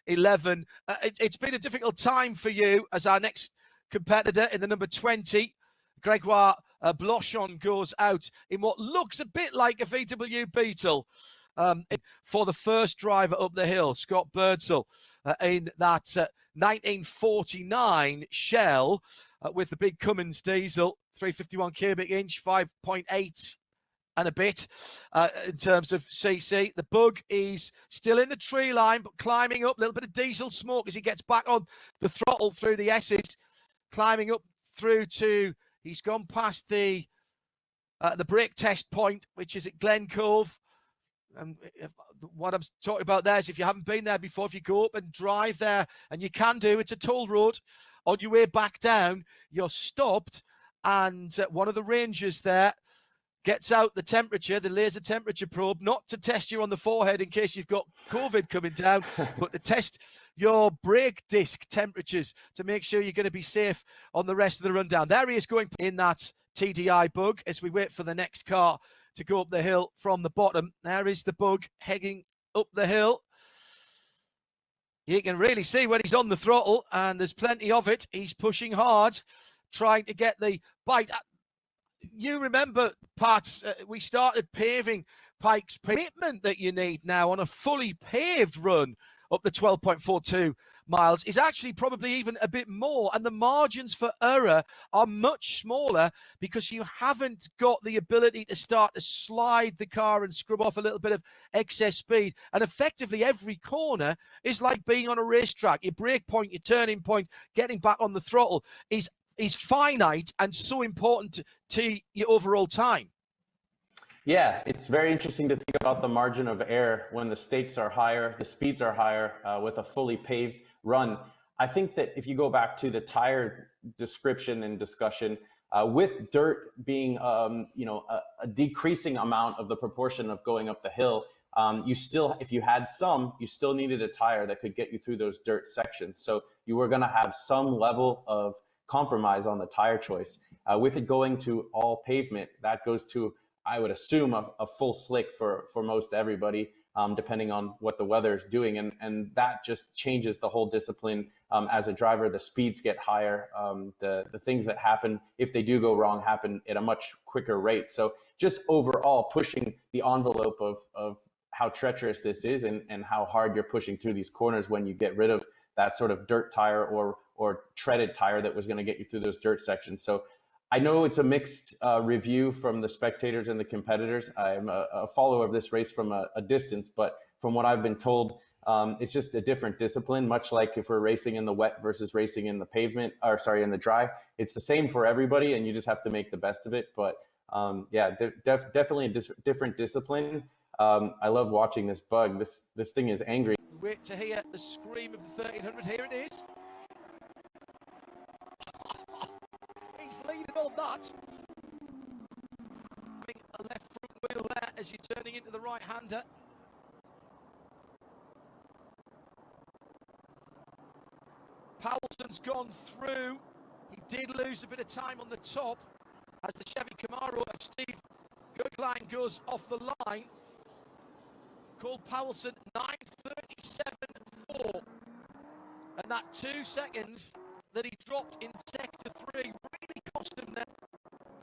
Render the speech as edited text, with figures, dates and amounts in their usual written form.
11. It's been a difficult time for you as our next competitor in the number 20. Grégoire Blachon goes out in what looks a bit like a VW Beetle. For the first driver up the hill, Scott Birdsall, in that 1949 Shell with the big Cummins diesel, 351 cubic inch, 5.8 and a bit in terms of CC. The Bug is still in the tree line, but climbing up. A little bit of diesel smoke as he gets back on the throttle through the S's, climbing up through to, he's gone past the brake test point, which is at Glen Cove. And what I'm talking about there is, if you haven't been there before, if you go up and drive there, and you can do, it's a toll road, on your way back down, you're stopped, and one of the rangers there gets out the temperature, the laser temperature probe, not to test you on the forehead in case you've got COVID coming down, but to test your brake disc temperatures to make sure you're going to be safe on the rest of the rundown. There he is going in that TDI Bug as we wait for the next car to go up the hill from the bottom. There is the Bug heading up the hill. You can really see when he's on the throttle, and there's plenty of it. He's pushing hard, trying to get the bite. You remember, Pat, we started paving Pikes pavement that you need now on a fully paved run up the 12.42 miles is actually probably even a bit more, and the margins for error are much smaller because you haven't got the ability to start to slide the car and scrub off a little bit of excess speed. And effectively every corner is like being on a racetrack. Your brake point, your turning point, getting back on the throttle is finite and so important to your overall time. Yeah, it's very interesting to think about the margin of error when the stakes are higher, the speeds are higher with a fully paved run. I think that if you go back to the tire description and discussion, with dirt being a decreasing amount of the proportion of going up the hill, you still, if you had some, you still needed a tire that could get you through those dirt sections. So you were going to have some level of compromise on the tire choice. With it going to all pavement, that goes to, I would assume, a full slick for most everybody, depending on what the weather is doing. And that just changes the whole discipline as a driver. The speeds get higher. The things that happen, if they do go wrong, happen at a much quicker rate. So just overall pushing the envelope of how treacherous this is and how hard you're pushing through these corners when you get rid of that sort of dirt tire or treaded tire that was going to get you through those dirt sections. So I know it's a mixed review from the spectators and the competitors. I'm a follower of this race from a distance, but from what I've been told, it's just a different discipline, much like if we're racing in the wet versus racing in the pavement, or sorry, in the dry. It's the same for everybody, and you just have to make the best of it. But yeah, definitely a different discipline. I love watching this Bug. This thing is angry. Wait to hear the scream of the 1300. Here it is. He's leading on that. A left front wheel there as you're turning into the right-hander. Powelson's gone through. He did lose a bit of time on the top as the Chevy Camaro of Steve Goodline goes off the line. Cole Powelson, 9:37.4. And that 2 seconds that he dropped in sector 3